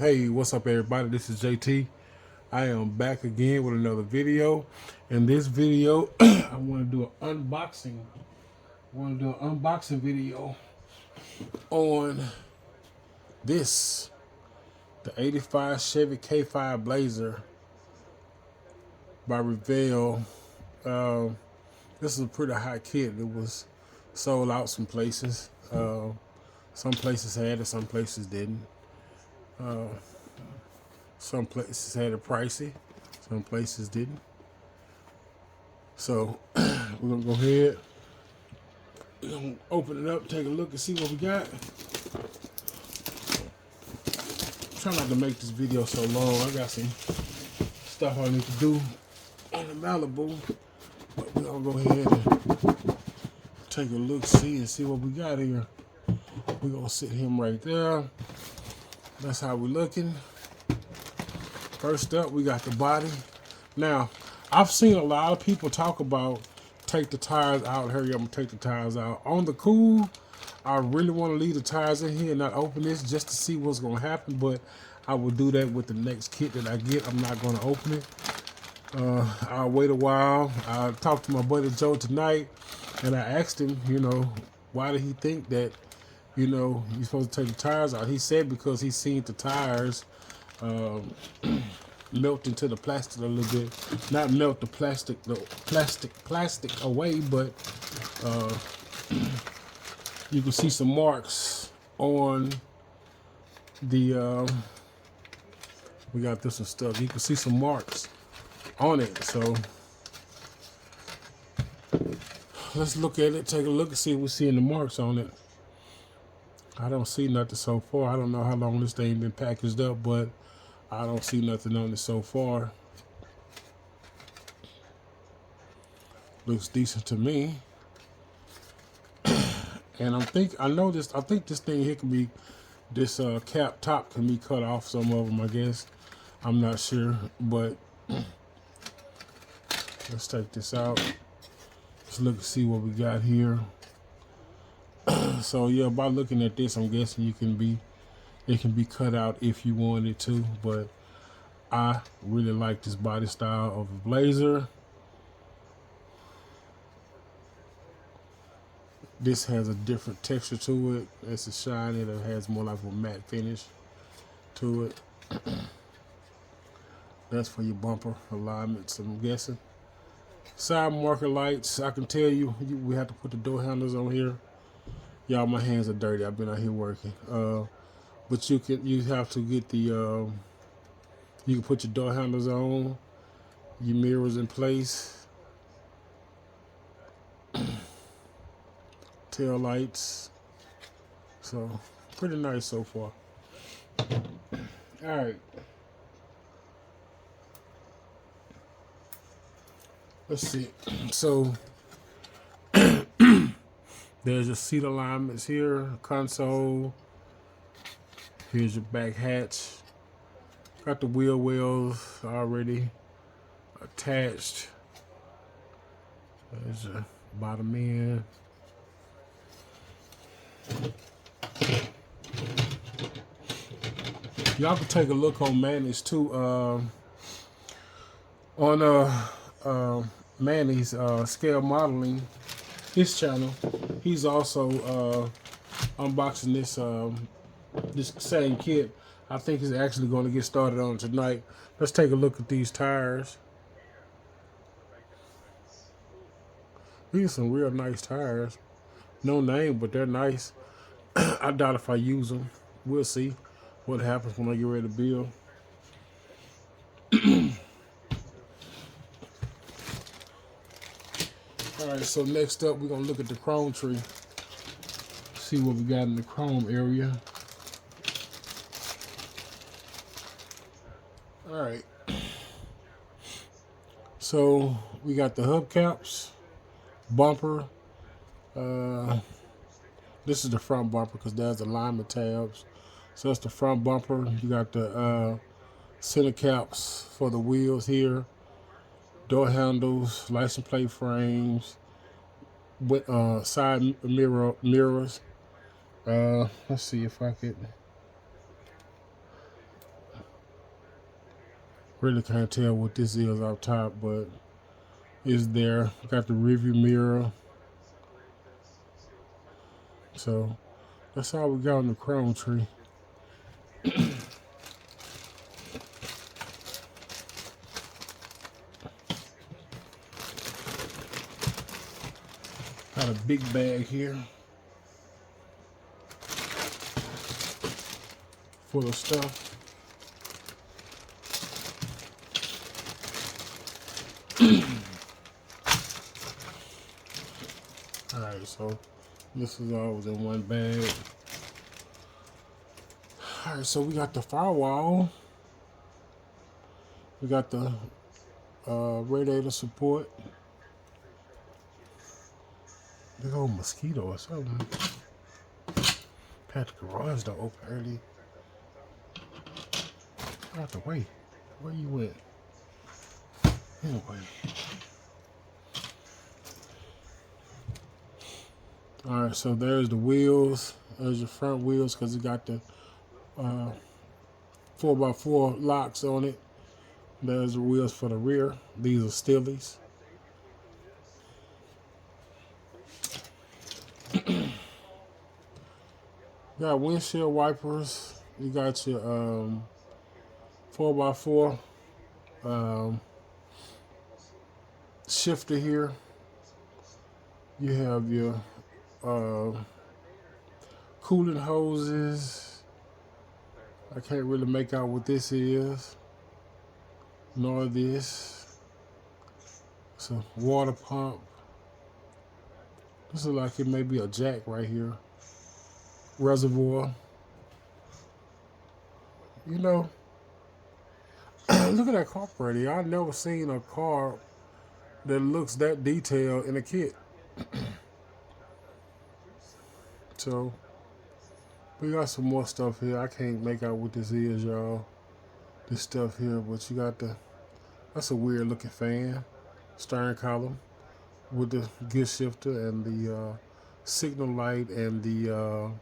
Hey, what's up, everybody? This is JT. I am back again with another video. In this video, I want to do an unboxing. Video on this, the '85 Chevy K5 Blazer by Revell. This is a pretty hot kit. It was sold out some places. Some places had it, some places didn't. Some places had it pricey, some places didn't. So we're gonna go ahead, we're gonna open it up, take a look and see what we got. Try not to make this video so long. I got some stuff I need to do in the Malibu, but we're gonna go ahead and take a look, see and see what we got here. We're gonna sit him right there. That's how we're looking. First up, we got the body. Now, I've seen a lot of people talk about take the tires out. Hurry up and take the tires out. On the cool, I really want to leave the tires in here and not open this just to see what's going to happen, but I will do that with the next kit that I get. I'm not going to open it. I'll wait a while. I talked to my buddy Joe tonight, and I asked him, why did he think that, you're supposed to take the tires out? He said because he's seen the tires melt into the plastic a little bit. Not melt the plastic away, but you can see some marks on the we got this one stuck. You can see some marks on it. So let's look at it, take a look and see if we're seeing the marks on it. I don't see nothing so far. I don't know how long this thing been packaged up, but I don't see nothing on it so far. Looks decent to me. And I think this thing here can be, this cap top can be cut off, some of them, I guess. I'm not sure, but let's take this out. Let's look and see what we got here. So yeah, by looking at this, I'm guessing it can be cut out if you wanted to, but I really like this body style of a Blazer. This has a different texture to it. It's a shiny. It has more like a matte finish to it. That's for your bumper alignments, I'm guessing. Side marker lights. I can tell you, we have to put the door handles on here. Y'all, my hands are dirty. I've been out here working. But you have to get the you can put your door handles on, your mirrors in place, tail lights. So pretty nice so far. All right. Let's see. So there's your seat alignments here, console. Here's your back hatch. Got the wheel wells already attached. There's your bottom end. Y'all can take a look on Manny's too. On Manny's scale modeling, his channel, he's also unboxing this same kit. I think he's actually going to get started on it tonight. Let's take a look at these tires. These are some real nice tires. No name, but they're nice. I doubt if I use them. We'll see what happens when I get ready to build. Alright, so next up we're going to look at the chrome tree. See what we got in the chrome area. Alright. So we got the hubcaps, bumper. This is the front bumper because there's alignment tabs. So that's the front bumper. You got the center caps for the wheels here. Door handles, license plate frames, with side mirrors. Let's see if I could. Really can't tell what this is up top, but it's there. Got the rearview mirror. So that's all we got on the chrome tree. Got a big bag here full of stuff. Alright, so this is all in one bag. Alright, so we got the firewall. We got the radiator support. Big old mosquito or something. Had the garage door open early. Out the way. Where you at? Anyway. Alright, so there's the wheels. There's your front wheels because it got the 4x4 locks on it. There's the wheels for the rear. These are Stillies. You got windshield wipers. You got your 4x4 shifter here. You have your cooling hoses. I can't really make out what this is, nor this. It's a water pump. This is like it may be a jack right here. Reservoir. You know, look at that carburetor. I've never seen a car that looks that detailed in a kit. So we got some more stuff here. I can't make out what this is, y'all. This stuff here, but you got that's a weird looking fan. Steering column with the gear shifter and the signal light and the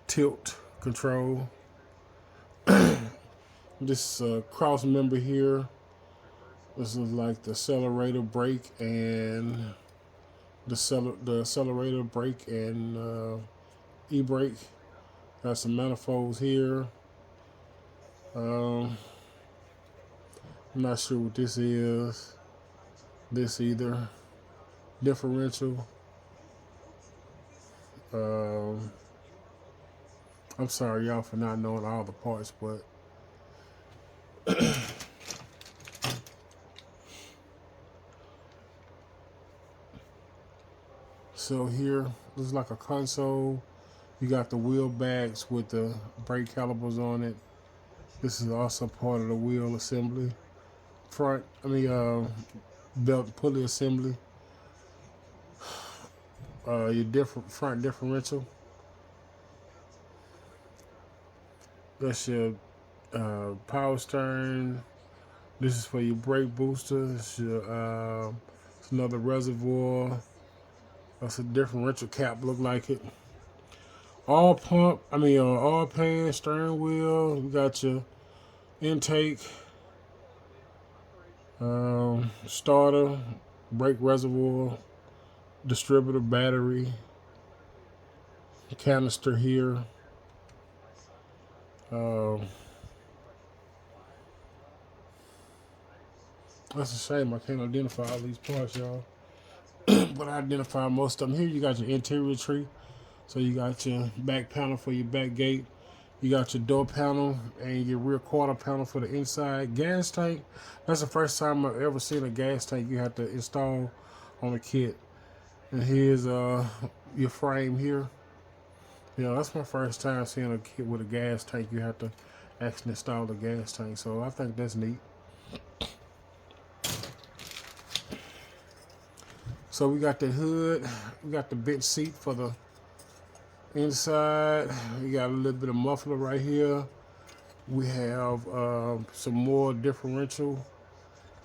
tilt control. This cross member here. This is like the accelerator, brake, and the accelerator, brake, and e-brake. Got some manifolds here. I'm not sure what this is. This either. Differential. I'm sorry, y'all, for not knowing all the parts, but so here, this is like a console. You got the wheel bags with the brake calipers on it. This is also part of the wheel assembly. Belt pulley assembly. Your front differential. That's your power steering. This is for your brake booster. It's your it's another reservoir. That's a differential cap. Look like it. Oil pan, steering wheel. You got your intake, starter, brake reservoir, distributor, battery, canister here. That's a shame I can't identify all these parts, y'all. But I identify most of them. Here you got your interior tree. So you got your back panel for your back gate. You got your door panel and your rear quarter panel for the inside. Gas tank. That's the first time I've ever seen a gas tank you have to install on a kit. And here's your frame here. Yeah, that's my first time seeing a kit with a gas tank. You have to actually install the gas tank. So I think that's neat. So we got the hood. We got the bench seat for the inside. We got a little bit of muffler right here. We have some more differential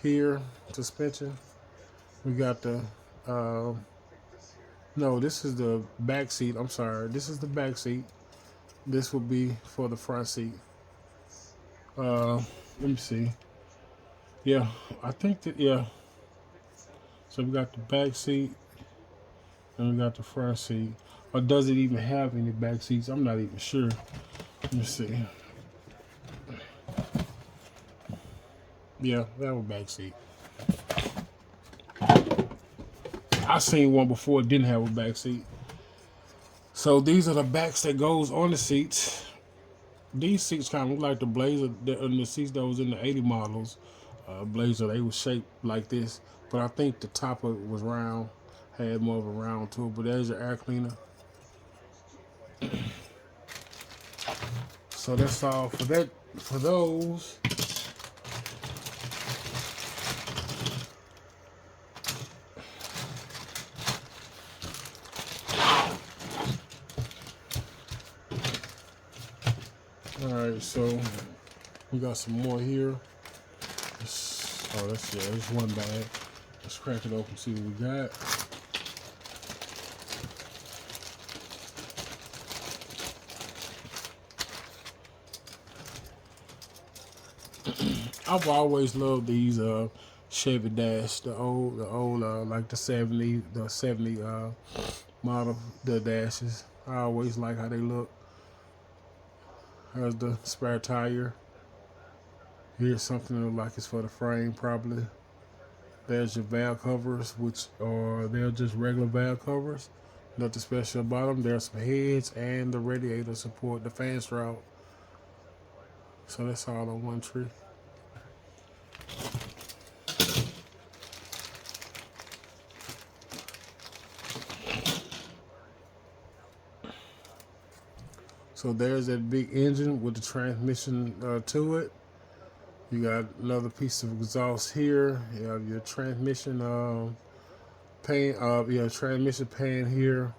here, suspension. We got the no, this is the back seat. I'm sorry, this is the back seat. This will be for the front seat. Let me see. Yeah, I think that, yeah. So we got the back seat and we got the front seat. Or does it even have any back seats? I'm not even sure. Let me see. Yeah, that was back seat. I seen one before it didn't have a back seat. So these are the backs that goes on the seats. These seats kind of look like the Blazer, the seats that was in the 80 models. Blazer, they was shaped like this, but I think the top of it was round, had more of a round to it. But there's your air cleaner. So that's all for that. For those. All right, so we got some more here. Oh, that's one bag. Let's crack it open, see what we got. I've always loved these Chevy Dash, the old like the 70 model, the Dashes. I always like how they look. There's the spare tire. Here's something that look like it's for the frame probably. There's your valve covers, which are they're just regular valve covers. Nothing special about them. There's some heads and the radiator support, the fan strap. So that's all on one tree. So there's that big engine with the transmission to it. You got another piece of exhaust here. You have your transmission pan. Your transmission pan here.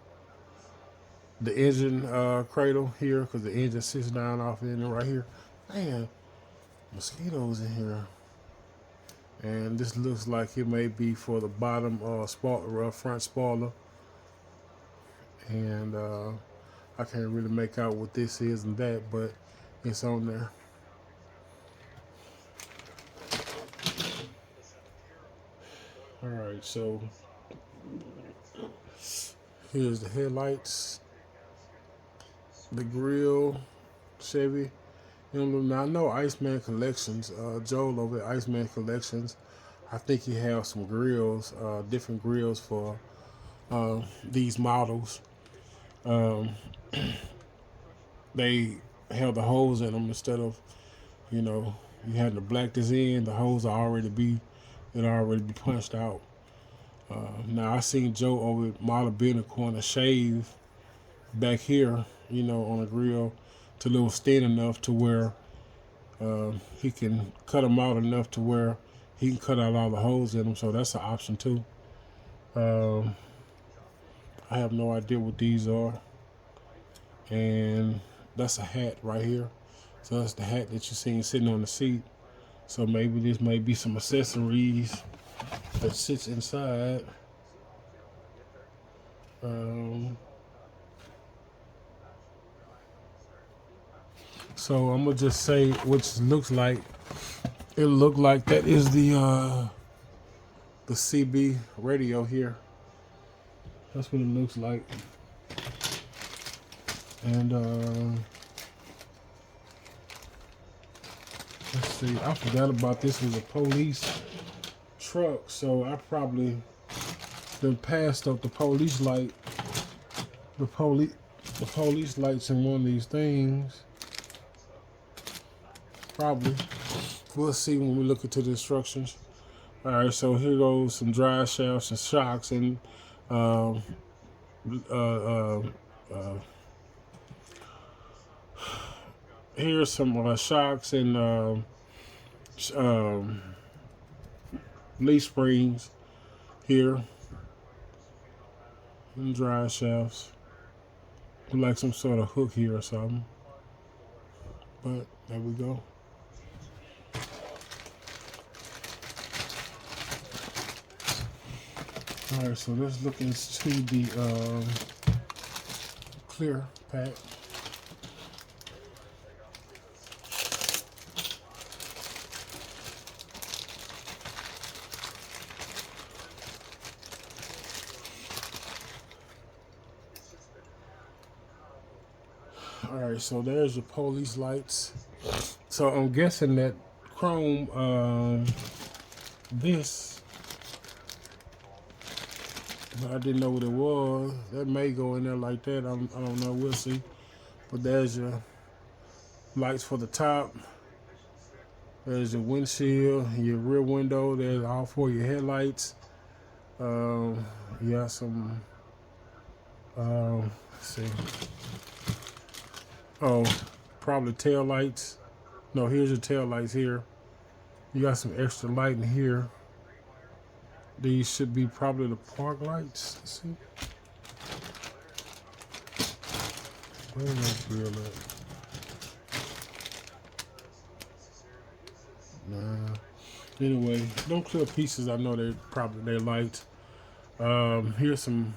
The engine cradle here, because the engine sits down off in it right here. Man, mosquitoes in here. And this looks like it may be for the bottom front spoiler. And I can't really make out what this is and that, but it's on there. All right, so here's the headlights, the grill, Chevy. Now I know Iceman Collections, Joel over at Iceman Collections, I think he has some grills, different grills for these models. They have the holes in them instead of, you had to black this in. The holes are already be punched out. Now I seen Joe over at Model Building Corner shave back here, on a grill to a little thin enough to where he can cut them out enough to where he can cut out all the holes in them. So that's an option too. I have no idea what these are. And that's a hat right here. So that's the hat that you're seeing sitting on the seat. So maybe this may be some accessories that sits inside. So I'm gonna just say, which looks like it looked like that is the CB radio here. That's what it looks like. And let's see, I forgot about this was a police truck, so I probably been passed up the police light, the police lights in one of these things. Probably. We'll see when we look into the instructions. All right, so here goes some drive shafts and shocks and here's some shocks and leaf springs here and drive shafts. Like some sort of hook here or something. But there we go. All right, so let's look into the clear pack. All right, so there's your police lights. So I'm guessing that chrome, this, I didn't know what it was. That may go in there like that. I don't know. We'll see. But there's your lights for the top. There's your windshield, your rear window. There's all four of your headlights. You got some. Let's see. Oh, probably tail lights. No, here's your tail lights here. You got some extra light in here. These should be probably the park lights. Let's see. Where's that grill at? Nah. Anyway, them clear pieces, I know they're lights. Here's some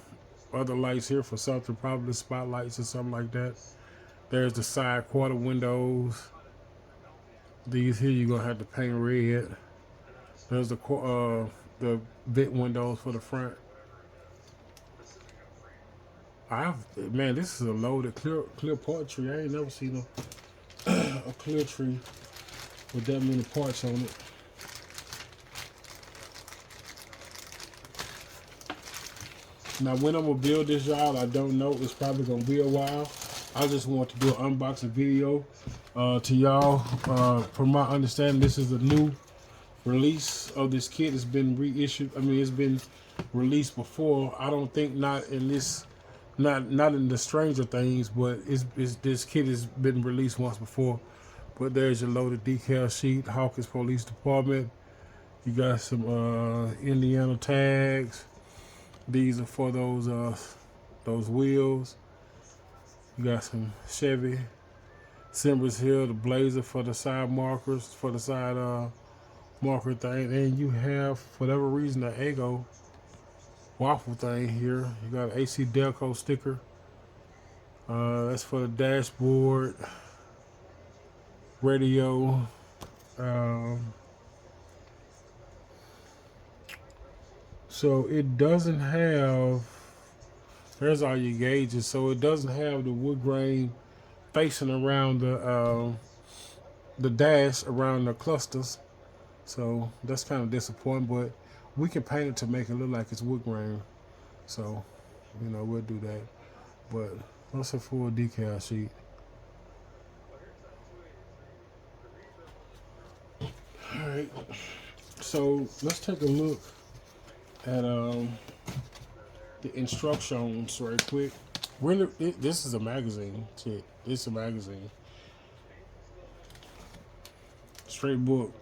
other lights here for something, probably spotlights or something like that. There's the side quarter windows. These here you're gonna have to paint red. There's the vent windows for the front. Man, this is a loaded clear part tree. I ain't never seen a clear tree with that many parts on it. Now, when I'm gonna build this, y'all, I don't know. It's probably gonna be a while. I just want to do an unboxing video to y'all. From my understanding, this is a new release of this kit. It's been reissued. I mean, it's been released before. I don't think not in this, not in the Stranger Things, but it's this kit has been released once before. But there's your loaded decal sheet, Hawkins Police Department. You got some Indiana tags. These are for those wheels. You got some Chevy Simbers here, the Blazer for the side markers, for the side marker thing. And you have, for whatever reason, the Eggo waffle thing here. You got an AC Delco sticker. That's for the dashboard, radio. So it doesn't have, there's all your gauges. So it doesn't have the wood grain facing around the dash around the clusters. So that's kind of disappointing, but we can paint it to make it look like it's wood grain. So, you know, we'll do that. But what's a full decal sheet? All right. So let's take a look at the instructions right quick. Really, this is a magazine. Shit, it's a magazine. Straight book.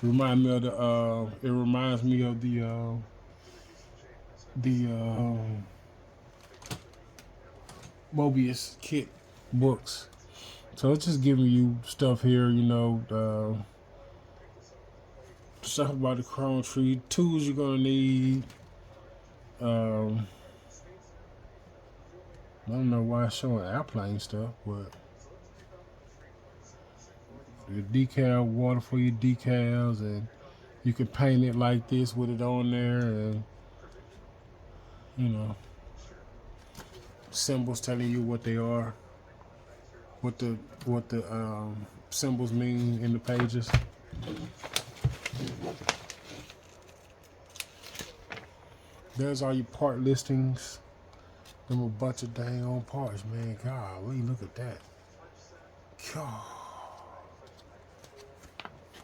Remind me of the. It reminds me of the Mobius kit books. So it's just giving you stuff here, you know, stuff about the chrome tree, tools you're gonna need. I don't know why it's showing airplane stuff, but your decal water for your decals, and you can paint it like this with it on there, and you know, symbols telling you what they are, what the symbols mean in the pages. There's all your part listings. Them a bunch of dang on parts, man. Golly, look at that. God.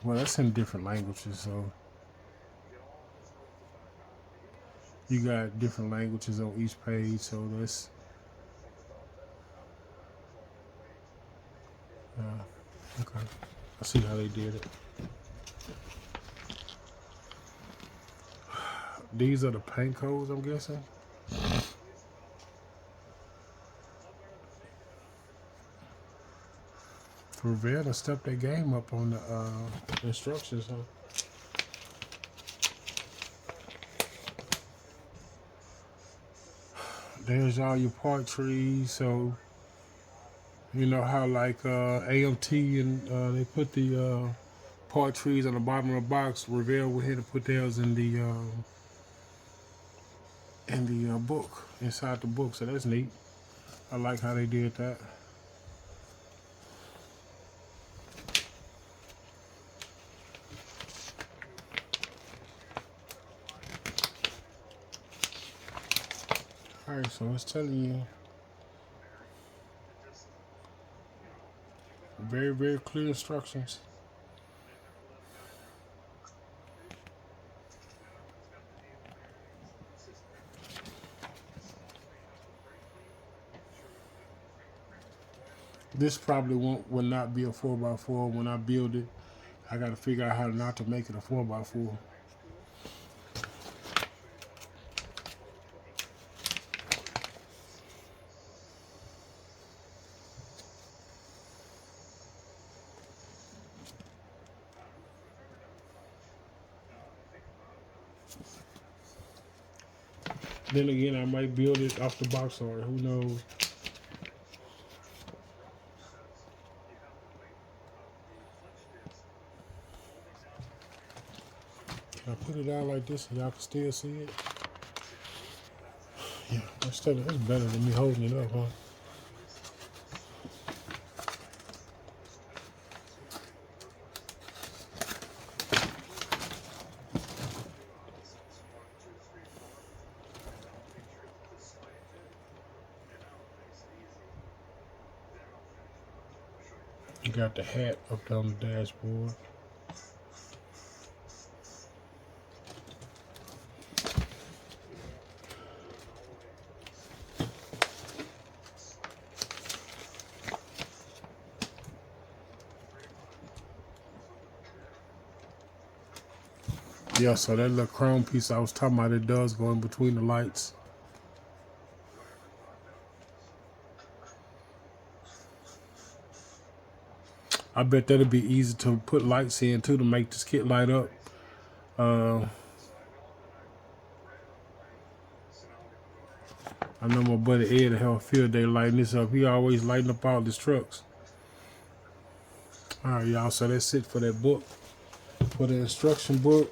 Well, that's in different languages, so you got different languages on each page, so that's okay. I see how they did it. These are the paint codes, I'm guessing. Revell to step their game up on the instructions, huh? There's all your part trees, so you know how like AMT and they put the part trees on the bottom of the box. Revell went ahead and put theirs in the book, inside the book, so that's neat. I like how they did that. Alright, so it's telling you very, very clear instructions. This probably will not be a 4x4 when I build it. I got to figure out how not to make it a 4x4. Then again, I might build it off the box art. Who knows? Can I put it out like this so y'all can still see it? Yeah, that's better than me holding it up, huh? You got the hat up there on the dashboard. Yeah, so that little chrome piece I was talking about, it does go in between the lights. I bet that'll be easy to put lights in too to make this kit light up. I know my buddy Ed have a field day lighting this up. He always lighting up all his trucks. All right, y'all, so that's it for that book, for the instruction book.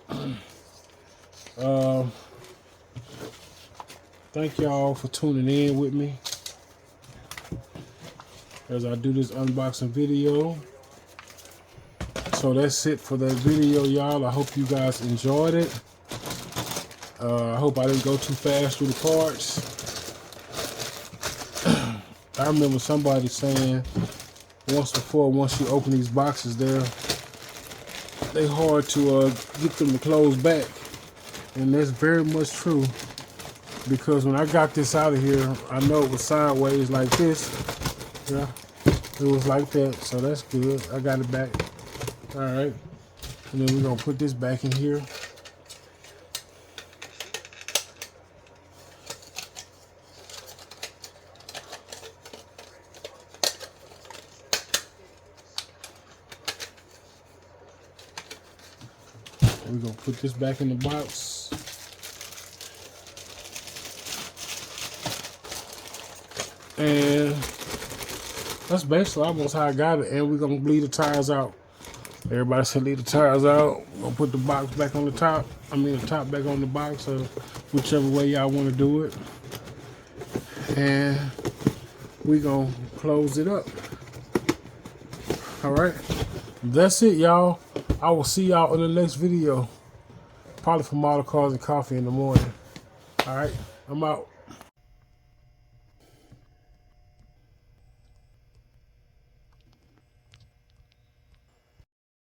Thank y'all for tuning in with me as I do this unboxing video. So that's it for that video, y'all. I hope you guys enjoyed it. I hope I didn't go too fast through the parts. I remember somebody saying once you open these boxes, they hard to get them to close back, and that's very much true. Because when I got this out of here, I know it was sideways like this. Yeah, it was like that, so that's good. I got it back. All right, and then we're gonna put this back in here. We're gonna put this back in the box. And that's basically almost how I got it. And we're gonna leave the tires out. Everybody said leave the tires out. We're gonna put the box back on the top. The top back on the box, or whichever way y'all wanna do it. And we're gonna close it up. All right, that's it, y'all. I will see y'all in the next video. Probably for Model Cars and Coffee in the morning. All right, I'm out.